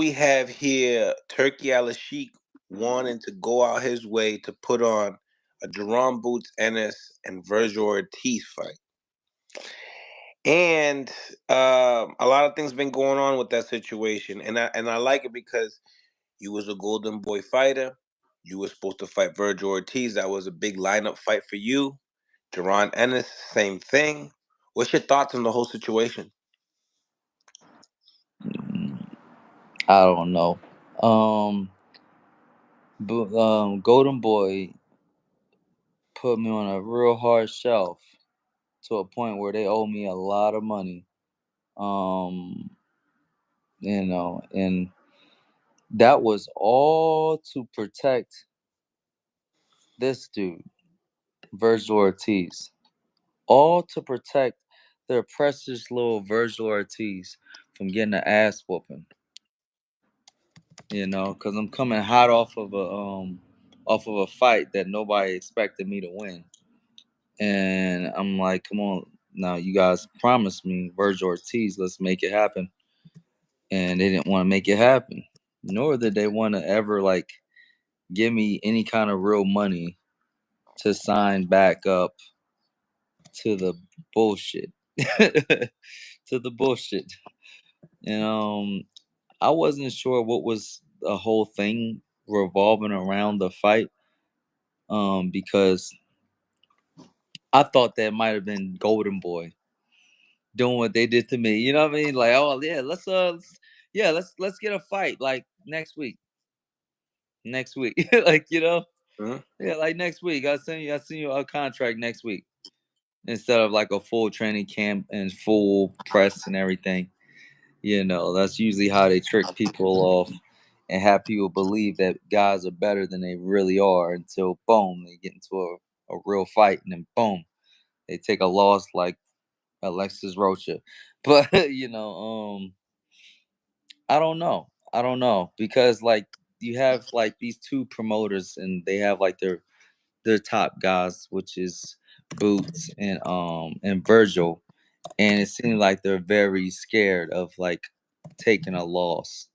we have here Turkey Al Sheik wanting to go out his way to put on a Jaron Boots Ennis and Virgil Ortiz fight. And a lot of things been going on with that situation, and I like it because you was a Golden Boy fighter. You were supposed to fight Virgil Ortiz. That was a big lineup fight for you. Jaron Ennis, same thing. What's your thoughts on the whole situation? I don't know. Golden Boy put me on a real hard shelf to a point where they owe me a lot of money. Um, and that was all to protect this dude, Virgil Ortiz. All to protect their precious little Virgil Ortiz from getting an ass whooping. Because I'm coming hot off of a fight that nobody expected me to win. And I'm like, come on, now you guys promised me Virgil Ortiz, let's make it happen. And they didn't want to make it happen. Nor did they want to ever like give me any kind of real money to sign back up to the bullshit. To the bullshit. And I wasn't sure what was the whole thing revolving around the fight. Because I thought that might have been Golden Boy doing what they did to me. You know what I mean? Like, oh yeah, let's get a fight like next week. Next week. Like, Hmm? yeah, like next week. I send you a contract next week. Instead of like a full training camp and full press and everything. That's usually how they trick people off and have people believe that guys are better than they really are until boom, they get into a real fight and then boom, they take a loss like Alexis Rocha. But I don't know. I don't know because like you have like these two promoters and they have like their top guys, which is Boots and Virgil, and it seems like they're very scared of like taking a loss.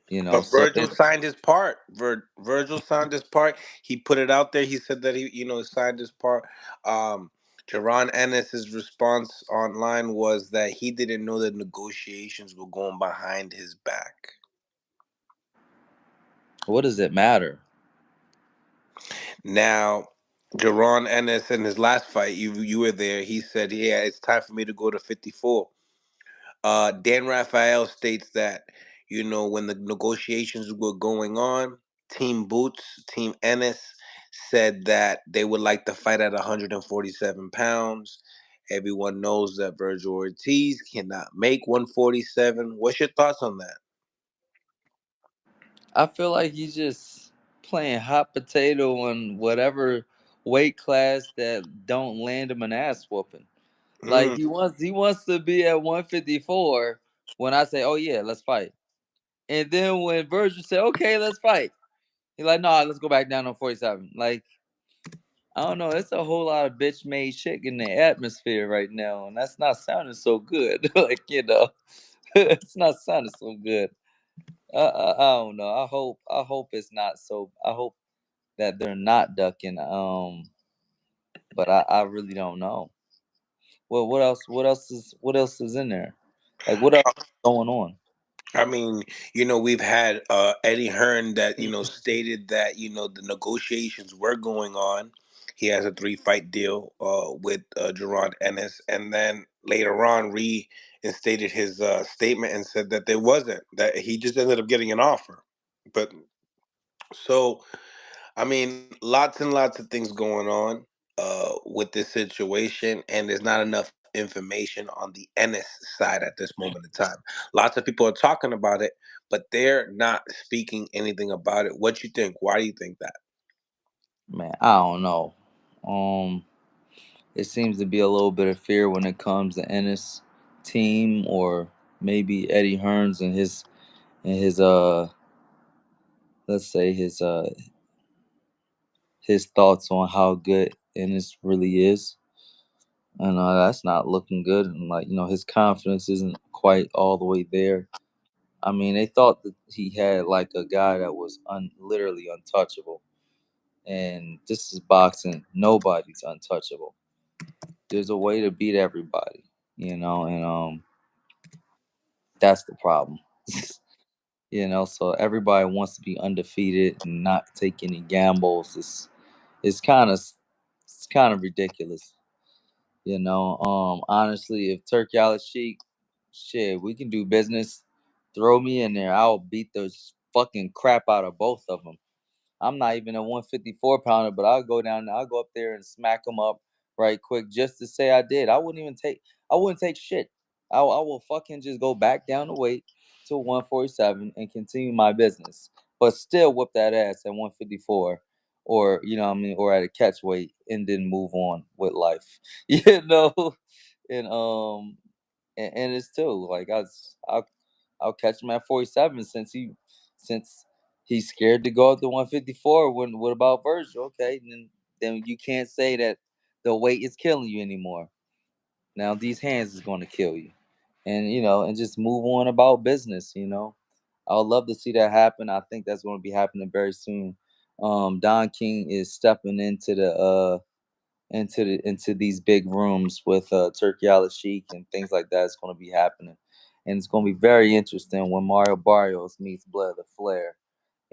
But So Virgil signed his part. Virgil signed his part. He put it out there. He said that he signed his part. Jaron Ennis's response online was that he didn't know that negotiations were going behind his back. what does it matter? Now, Jaron Ennis in his last fight, you were there. He said, "Yeah, it's time for me to go to 54." Dan Raphael states that when the negotiations were going on, Team Boots, Team Ennis said that they would like to fight at 147 pounds. Everyone knows that Virgil Ortiz cannot make 147. What's your thoughts on that? I feel like he's just playing hot potato on whatever weight class that don't land him an ass whooping. Like Mm. he wants to be at 154 when I say, "Oh yeah, let's fight." And then when Virgil said, "Okay, let's fight," he's like, "No, let's go back down on 47." Like I don't know, it's a whole lot of bitch made shit in the atmosphere right now, and that's not sounding so good. Like it's not sounding so good. I don't know. I hope it's not so. I hope that they're not ducking. But I really don't know. Well, what else is in there? Like what else is going on? I mean, we've had Eddie Hearn that stated that the negotiations were going on. He has a three-fight deal with Jaron Ennis, and then later on reinstated his statement and said that there wasn't. That he just ended up getting an offer. But so I mean, lots and lots of things going on with this situation, and there's not enough information on the Ennis side at this moment in time. Lots of people are talking about it, but they're not speaking anything about it. What you think? Why do you think that? Man, I don't know. Um, it seems to be a little bit of fear when it comes to Ennis team or maybe Eddie Hearns and his let's say his thoughts on how good Ennis really is. And that's not looking good. And like his confidence isn't quite all the way there. I mean, they thought that he had like a guy that was literally untouchable. And this is boxing. Nobody's untouchable. There's a way to beat everybody, and that's the problem. So everybody wants to be undefeated and not take any gambles. It's kind of it's kind of ridiculous. Honestly, if Turkey Sheik, shit, we can do business. Throw me in there. I'll beat the fucking crap out of both of them. I'm not even a 154 pounder, but I'll go down. I'll go up there and smack them up right quick just to say I did. I wouldn't even take. I wouldn't take shit. I will fucking just go back down the weight to 147 and continue my business, but still whip that ass at 154, or or at a catch weight, and then move on with life. You know, and and it's too like I'll catch him at 47 since he's scared to go up to 154. When what about Virgil? Okay, then you can't say that the weight is killing you anymore. Now these hands is going to kill you, and and just move on about business. I would love to see that happen. I think that's going to be happening very soon. Don King is stepping into these big rooms with Turkey Sheik and things like that. It's going to be happening, and it's going to be very interesting when Mario Barrios meets Blair the Flair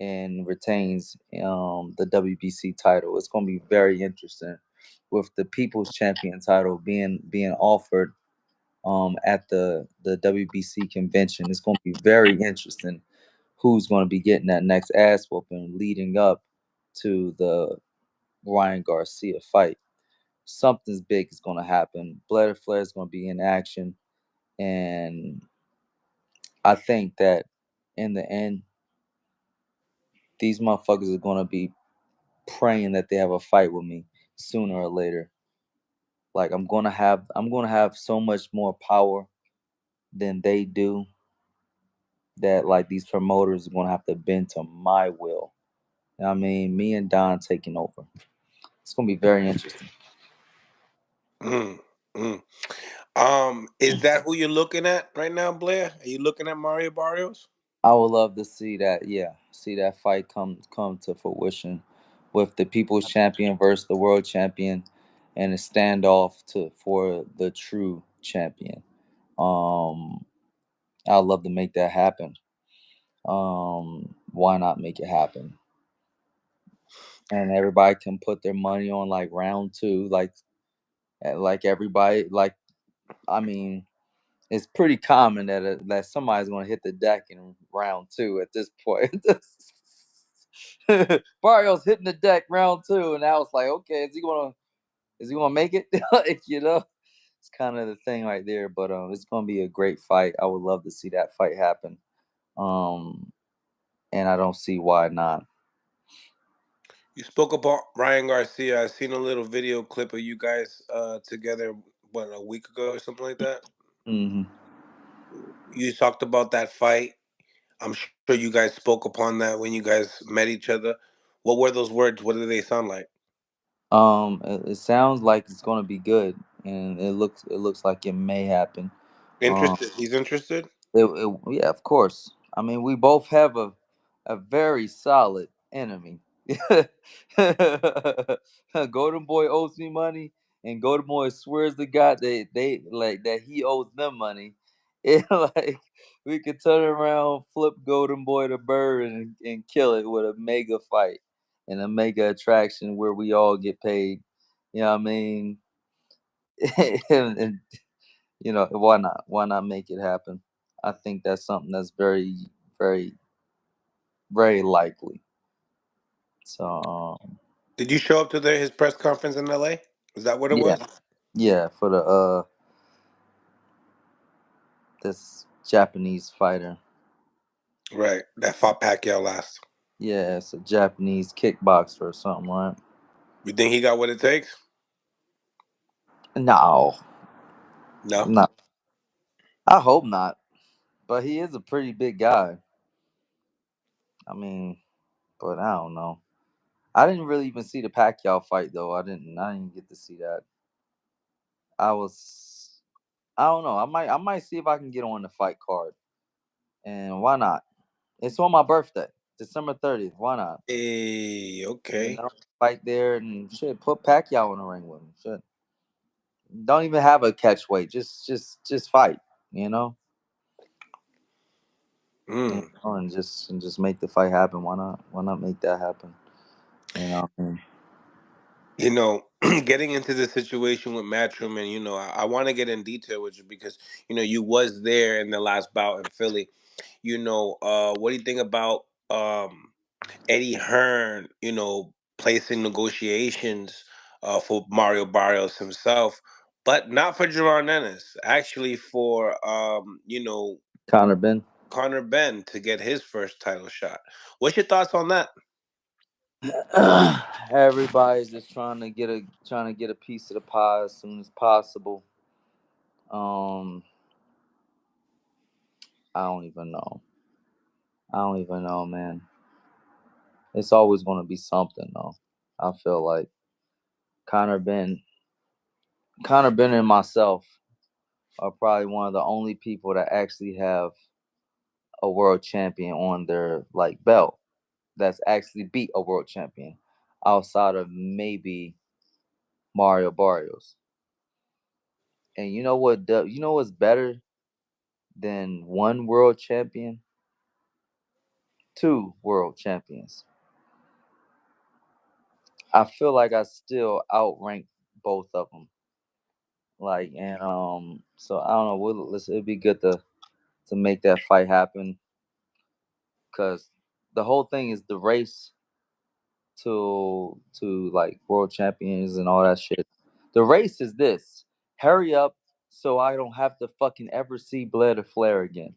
and retains the WBC title. It's going to be very interesting with the People's Champion title being offered at the WBC convention. It's going to be very interesting who's going to be getting that next ass whooping leading up to the Ryan Garcia fight. Something's big is going to happen. Blair Flair is going to be in action, and I think that in the end, these motherfuckers are going to be praying that they have a fight with me sooner or later. Like I'm gonna have so much more power than they do, that like these promoters are gonna have to bend to my will. I mean, me and Don taking over. It's gonna be very interesting. Mm, mm. Is that who you're looking at right now, Blair? Are you looking at Mario Barrios? I would love to see that. Yeah, see that fight come to fruition, with the people's champion versus the world champion, and a standoff for the true champion. Um, I'd love to make that happen. Why not make it happen? And everybody can put their money on like round two, like everybody, like I mean, it's pretty common that somebody's going to hit the deck in round two at this point. Barrios hitting the deck round two, and I was like, okay, is he gonna make it? Like, it's kind of the thing right there. But it's gonna be a great fight. I would love to see that fight happen. Um, and I don't see why not. You spoke about Ryan Garcia. I seen a little video clip of you guys together, what, a week ago or something like that. Hmm. You talked about that fight. I'm sure you guys spoke upon that when you guys met each other. What were those words? What did they sound like? It sounds like it's gonna be good, and it looks like it may happen. Um, Interested? He's interested. yeah, of course. I mean, we both have a very solid enemy. Golden Boy owes me money, and Golden Boy swears to God they like that he owes them money. It like we could turn around, flip Golden Boy the bird, and kill it with a mega fight and a mega attraction where we all get paid. You know what I mean? and why not? Why not make it happen? I think that's something that's very, very, very likely. So Did you show up to his press conference in L.A.? Is that what it yeah, was? yeah, for the this Japanese fighter. Right. That fought Pacquiao last. Yeah, it's a Japanese kickboxer or something, right? You think he got what it takes? No, No. no, I hope not. But he is a pretty big guy. I mean, but I don't know. I didn't really even see the Pacquiao fight though. I didn't get to see that. I was I don't know. I might see if I can get on the fight card. And why not? It's on my birthday, December 30th. Why not? Hey, okay. Fight there and shit. Put Pacquiao in the ring with him. Shit. Don't even have a catch weight. Just fight. You know. Mm. And just make the fight happen. Why not? Why not make that happen? You know. You know, getting into the situation with Matchroom, and I want to get in detail with you because you was there in the last bout in Philly. What do you think about Eddie Hearn? Placing negotiations for Mario Barrios himself, but not for Jaron Ennis. Actually, for Connor Ben. Connor Ben to get his first title shot. What's your thoughts on that? Everybody's just trying to get a piece of the pie as soon as possible. Um, I don't even know. I don't even know, man. It's always going to be something, though. I feel like Connor Ben, Connor Ben, and myself are probably one of the only people that actually have a world champion on their like belt. That's actually beat a world champion, outside of maybe Mario Barrios. And you know what? You know what's better than one world champion? Two world champions. I feel like I still outrank both of them. Like, and so I don't know. It'd be good to make that fight happen, because the whole thing is the race to like world champions and all that shit. The race is this: hurry up so I don't have to fucking ever see Blair or Flair again.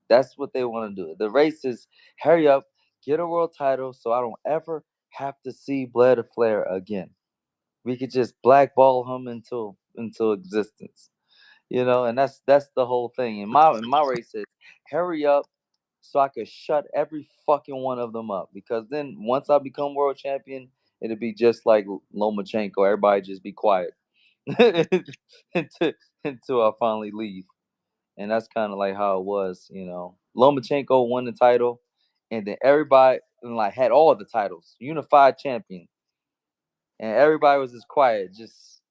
That's what they want to do. The race is hurry up, get a world title so I don't ever have to see Blair or Flair again. We could just blackball him into existence. And that's the whole thing. And my race is hurry up so I could shut every fucking one of them up. Because then once I become world champion, it'll be just like Lomachenko. Everybody just be quiet until until I finally leave. And that's kind of like how it was. Lomachenko won the title, and then everybody like had all the titles, unified champion, and everybody was just quiet, just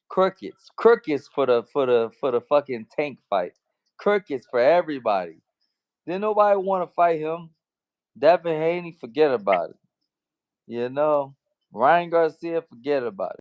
crickets for the fucking tank fight, crickets for everybody. Didn't nobody want to fight him. Devin Haney, forget about it. Ryan Garcia, forget about it.